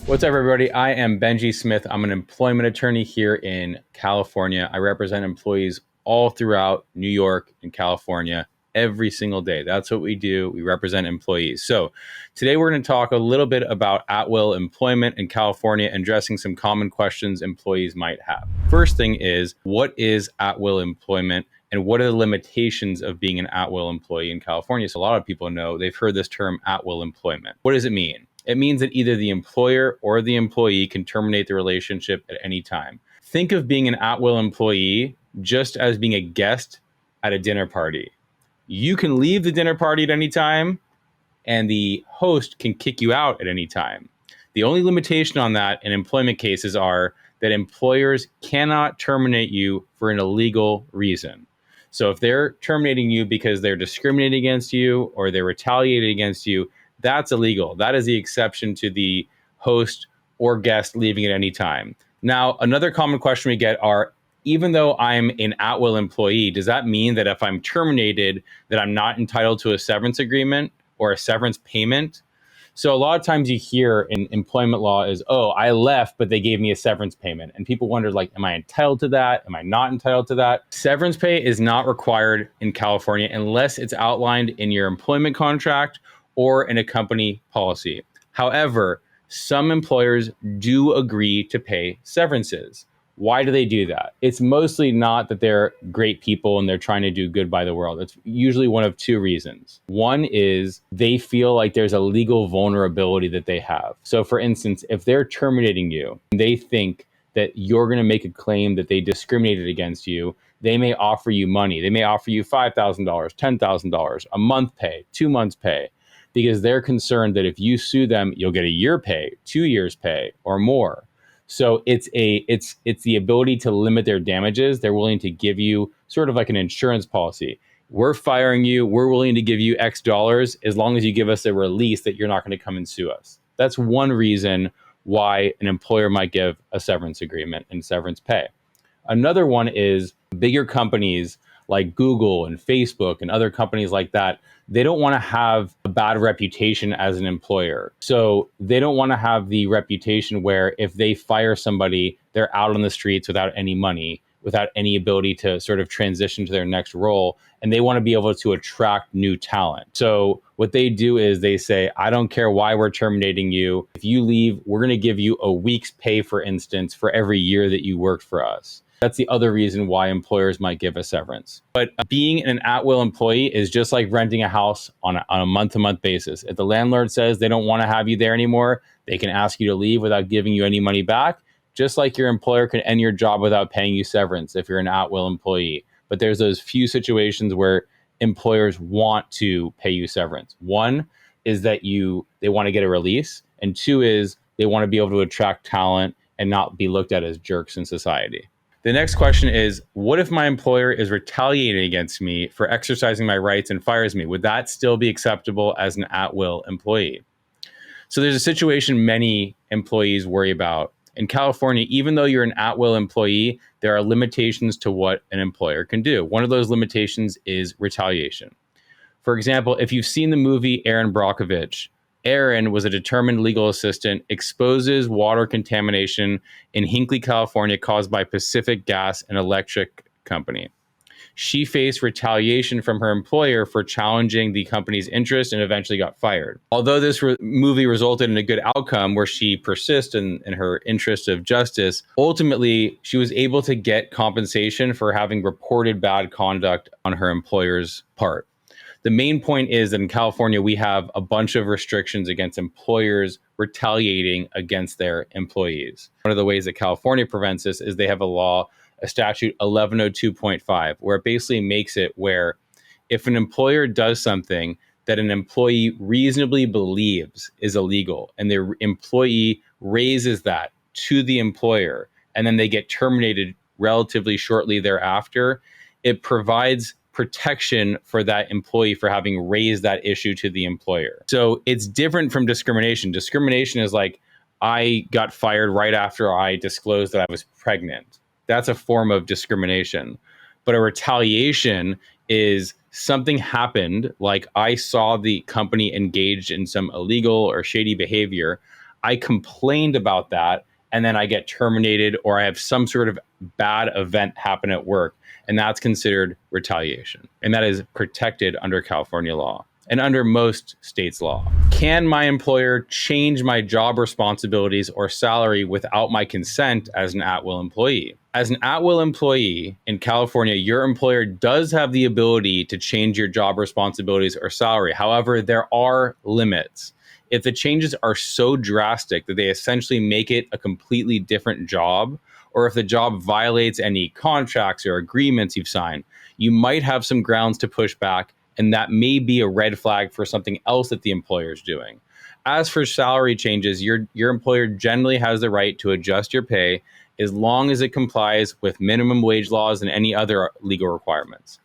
What's up, everybody? I am Benji Smith. I'm an employment attorney here in California. I represent employees all throughout New York and California every single day. That's what we do. We represent employees. So today we're going to talk a little bit about at-will employment in California and addressing some common questions employees might have. First thing is, what is at-will employment? And what are the limitations of being an at-will employee in California? So a lot of people know, they've heard this term at-will employment. What does it mean? It means that either the employer or the employee can terminate the relationship at any time. Think of being an at-will employee just as being a guest at a dinner party. You can leave the dinner party at any time, and the host can kick you out at any time. The only limitation on that in employment cases are that employers cannot terminate you for an illegal reason. So if they're terminating you because they're discriminating against you or they're retaliating against you, that's illegal. That is the exception to the host or guest leaving at any time. Now, another common question we get are, even though I'm an at-will employee, does that mean that if I'm terminated, that I'm not entitled to a severance agreement or a severance payment? So a lot of times you hear in employment law is, oh, I left, but they gave me a severance payment. And people wonder, like, am I entitled to that? Am I not entitled to that? Severance pay is not required in California unless it's outlined in your employment contract or in a company policy. However, some employers do agree to pay severances. Why do they do that? It's mostly not that they're great people and they're trying to do good by the world. It's usually one of two reasons. One is they feel like there's a legal vulnerability that they have. So for instance, if they're terminating you, they think that you're going to make a claim that they discriminated against you, they may offer you money. They may offer you $5,000, $10,000, a month pay, 2 months pay, because they're concerned that if you sue them, you'll get a year pay, 2 years pay, or more. So it's the ability to limit their damages. They're willing to give you sort of like an insurance policy. We're firing you. We're willing to give you X dollars as long as you give us a release that you're not going to come and sue us. That's one reason why an employer might give a severance agreement and severance pay. Another one is bigger companies like Google and Facebook and other companies like that. They don't want to have a bad reputation as an employer. So they don't want to have the reputation where if they fire somebody, they're out on the streets without any money, without any ability to sort of transition to their next role. And they want to be able to attract new talent. So what they do is they say, I don't care why we're terminating you. If you leave, we're going to give you a week's pay, for instance, for every year that you worked for us. That's the other reason why employers might give a severance. But being an at-will employee is just like renting a house on a month-to-month basis. If the landlord says they don't want to have you there anymore, they can ask you to leave without giving you any money back, just like your employer can end your job without paying you severance if you're an at-will employee. But there's those few situations where employers want to pay you severance. One is that they want to get a release, and two is they want to be able to attract talent and not be looked at as jerks in society. The next question is, what if my employer is retaliating against me for exercising my rights and fires me? Would that still be acceptable as an at-will employee? So there's a situation many employees worry about. In California, even though you're an at-will employee, there are limitations to what an employer can do. One of those limitations is retaliation. For example, if you've seen the movie Erin Brockovich, Erin was a determined legal assistant, exposes water contamination in Hinckley, California, caused by Pacific Gas and Electric Company. She faced retaliation from her employer for challenging the company's interest and eventually got fired. Although this movie resulted in a good outcome where she persists in her interest of justice, ultimately she was able to get compensation for having reported bad conduct on her employer's part. The main point is that in California, we have a bunch of restrictions against employers retaliating against their employees. One of the ways that California prevents this is they have a statute 1102.5, where it basically makes it where if an employer does something that an employee reasonably believes is illegal and the employee raises that to the employer and then they get terminated relatively shortly thereafter, it provides protection for that employee for having raised that issue to the employer. So it's different from discrimination. Discrimination is like, I got fired right after I disclosed that I was pregnant. That's a form of discrimination. But a retaliation is something happened, like I saw the company engaged in some illegal or shady behavior. I complained about that and then I get terminated or I have some sort of bad event happen at work, and that's considered retaliation. And that is protected under California law and under most states' law. Can my employer change my job responsibilities or salary without my consent as an at-will employee? As an at-will employee in California, your employer does have the ability to change your job responsibilities or salary. However, there are limits. If the changes are so drastic that they essentially make it a completely different job, or if the job violates any contracts or agreements you've signed, you might have some grounds to push back, and that may be a red flag for something else that the employer is doing. As for salary changes, your employer generally has the right to adjust your pay as long as it complies with minimum wage laws and any other legal requirements.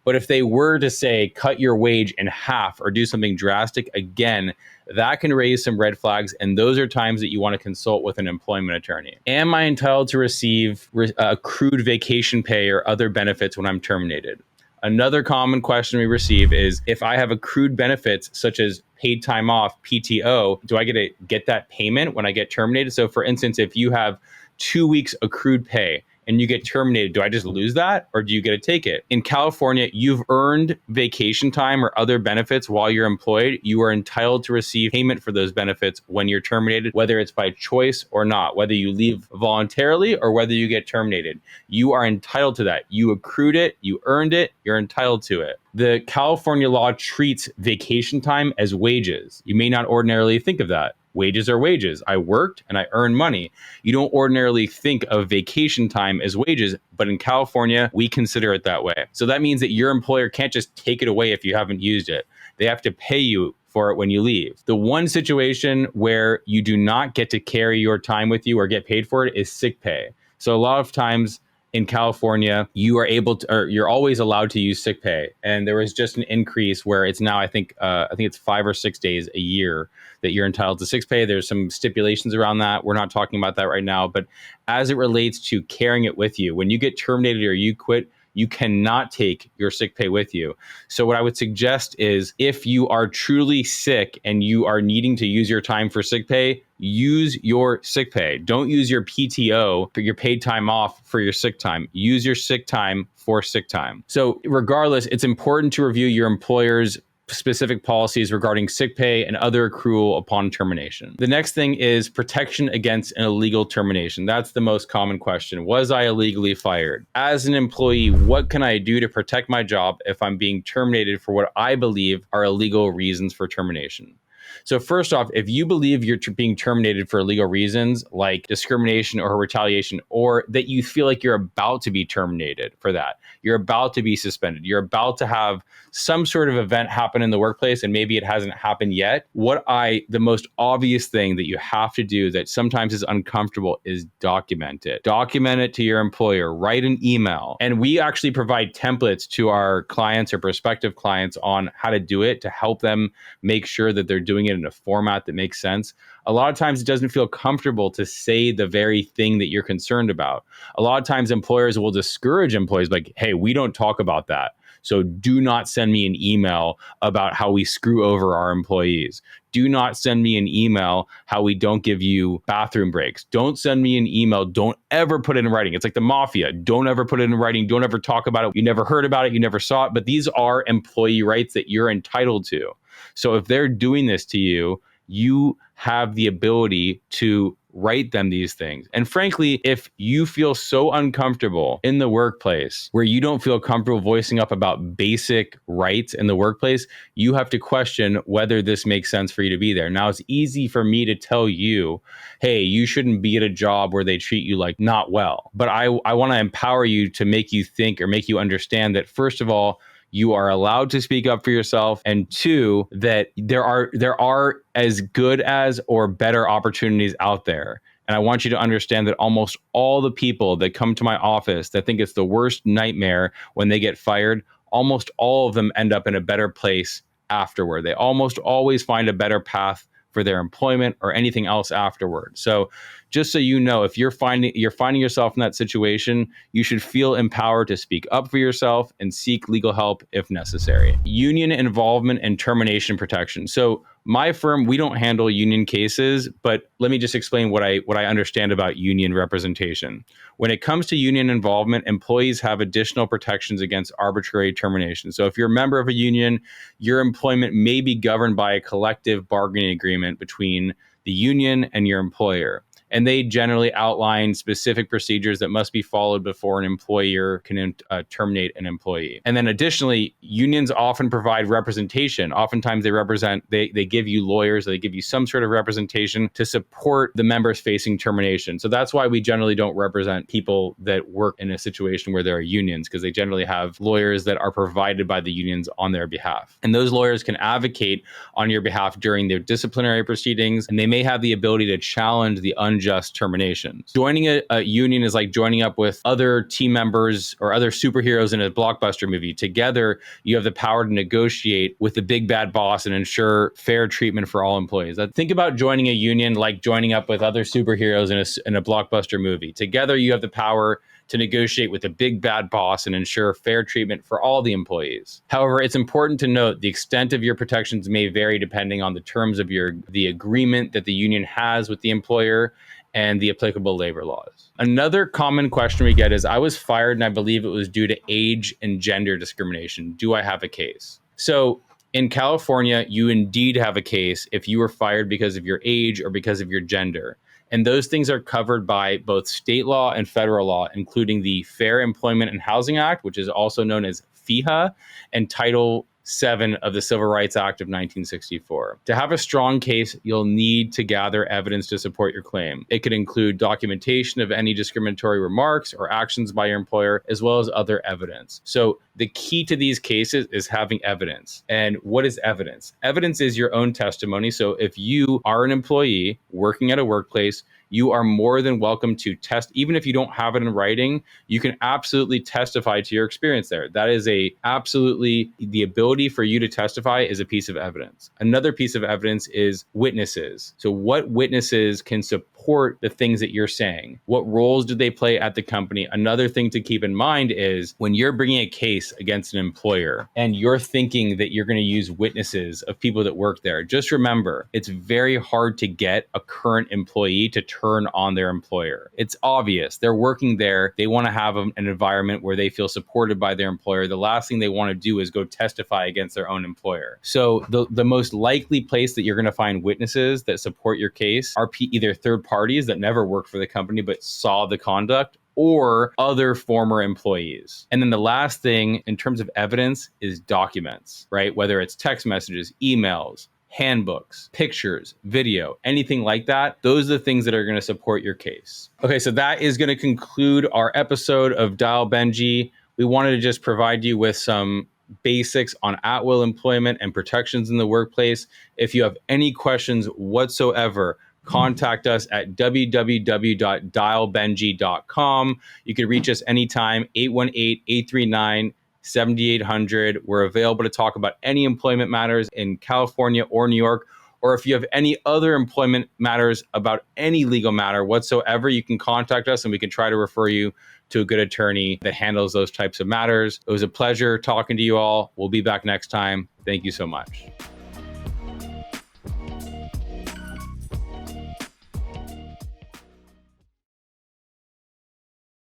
But if they were to say, cut your wage in half or do something drastic, again, that can raise some red flags. And those are times that you want to consult with an employment attorney. Am I entitled to receive accrued vacation pay or other benefits when I'm terminated? Another common question we receive is, if I have accrued benefits such as paid time off, PTO, do I get that payment when I get terminated? So for instance, if you have 2 weeks accrued pay and you get terminated, do I just lose that or do you get to take it? In California, you've earned vacation time or other benefits while you're employed. You are entitled to receive payment for those benefits when you're terminated, whether it's by choice or not, whether you leave voluntarily or whether you get terminated. You are entitled to that. You accrued it, you earned it, you're entitled to it. The California law treats vacation time as wages. You may not ordinarily think of that. Wages are wages. I worked and I earned money. You don't ordinarily think of vacation time as wages, but in California, we consider it that way. So that means that your employer can't just take it away if you haven't used it. They have to pay you for it when you leave. The one situation where you do not get to carry your time with you or get paid for it is sick pay. So a lot of times in California, you are able to, or you're always allowed to use sick pay. And there was just an increase where it's now, I think it's 5 or 6 days a year that you're entitled to sick pay. There's some stipulations around that. We're not talking about that right now. But as it relates to carrying it with you, when you get terminated or you quit, you cannot take your sick pay with you. So what I would suggest is, if you are truly sick and you are needing to use your time for sick pay, use your sick pay. Don't use your PTO for your paid time off for your sick time. Use your sick time for sick time. So regardless, it's important to review your employer's specific policies regarding sick pay and other accrual upon termination. The next thing is protection against an illegal termination. That's the most common question. Was I illegally fired? As an employee, what can I do to protect my job if I'm being terminated for what I believe are illegal reasons for termination? So first off, if you believe you're being terminated for illegal reasons like discrimination or retaliation, or that you feel like you're about to be terminated for that, you're about to be suspended, you're about to have some sort of event happen in the workplace and maybe it hasn't happened yet, the most obvious thing that you have to do that sometimes is uncomfortable is document it. Document it to your employer, write an email. And we actually provide templates to our clients or prospective clients on how to do it to help them make sure that they're doing it in a format that makes sense. A lot of times it doesn't feel comfortable to say the very thing that you're concerned about. A lot of times employers will discourage employees like, hey, we don't talk about that. So do not send me an email about how we screw over our employees. Do not send me an email how we don't give you bathroom breaks. Don't send me an email. Don't ever put it in writing. It's like the mafia. Don't ever put it in writing. Don't ever talk about it. You never heard about it. You never saw it. But these are employee rights that you're entitled to. So if they're doing this to you, you have the ability to write them these things. And frankly, if you feel so uncomfortable in the workplace where you don't feel comfortable voicing up about basic rights in the workplace, you have to question whether this makes sense for you to be there. Now, it's easy for me to tell you, hey, you shouldn't be at a job where they treat you like not well. But I want to empower you to make you think or make you understand that, first of all, you are allowed to speak up for yourself, and two, that there are as good as or better opportunities out there. And I want you to understand that almost all the people that come to my office that think it's the worst nightmare when they get fired, almost all of them end up in a better place afterward. They almost always find a better path for their employment or anything else afterward. So just so you know, if you're finding yourself in that situation, you should feel empowered to speak up for yourself and seek legal help if necessary. Union involvement and termination protection. So My firm, we don't handle union cases, but let me just explain what I understand about union representation. When it comes to union involvement, employees have additional protections against arbitrary termination. So if you're a member of a union, your employment may be governed by a collective bargaining agreement between the union and your employer. And they generally outline specific procedures that must be followed before an employer can terminate an employee. And then additionally, unions often provide representation. Oftentimes they give you lawyers, they give you some sort of representation to support the members facing termination. So that's why we generally don't represent people that work in a situation where there are unions, because they generally have lawyers that are provided by the unions on their behalf. And those lawyers can advocate on your behalf during their disciplinary proceedings, and they may have the ability to challenge the unjust terminations. Joining a union is like joining up with other team members or other superheroes in a blockbuster movie. Together, you have the power to negotiate with the big bad boss and ensure fair treatment for all employees. Think about joining a union like joining up with other superheroes in a blockbuster movie. Together, you have the power to negotiate with the big bad boss and ensure fair treatment for all the employees. However, it's important to note the extent of your protections may vary depending on the terms of the agreement that the union has with the employer and the applicable labor laws. Another common question we get is, I was fired and I believe it was due to age and gender discrimination. Do I have a case? So in California, you indeed have a case if you were fired because of your age or because of your gender. And those things are covered by both state law and federal law, including the Fair Employment and Housing Act, which is also known as FEHA, and Title VII of the Civil Rights Act of 1964. To have a strong case, you'll need to gather evidence to support your claim. It could include documentation of any discriminatory remarks or actions by your employer, as well as other evidence. So the key to these cases is having evidence. And what is evidence? Evidence is your own testimony. So if you are an employee working at a workplace, you are more than welcome to test. Even if you don't have it in writing, you can absolutely testify to your experience there. That is absolutely the ability for you to testify is a piece of evidence. Another piece of evidence is witnesses. So what witnesses can support the things that you're saying? What roles do they play at the company? Another thing to keep in mind is when you're bringing a case against an employer and you're thinking that you're going to use witnesses of people that work there, just remember, it's very hard to get a current employee to turn on their employer. It's obvious. They're working there. They want to have an environment where they feel supported by their employer. The last thing they want to do is go testify against their own employer. So the most likely place that you're going to find witnesses that support your case are either third parties that never worked for the company but saw the conduct, or other former employees. And then the last thing in terms of evidence is documents, right? Whether it's text messages, emails, handbooks, pictures, video, anything like that. Those are the things that are going to support your case. Okay, so that is going to conclude our episode of Dial Benji. We wanted to just provide you with some basics on at-will employment and protections in the workplace. If you have any questions whatsoever, contact us at www.dialbenji.com. You can reach us anytime, 818-839-7800. We're available to talk about any employment matters in California or New York, or if you have any other employment matters about any legal matter whatsoever, you can contact us and we can try to refer you to a good attorney that handles those types of matters. It was a pleasure talking to you all. We'll be back next time. Thank you so much.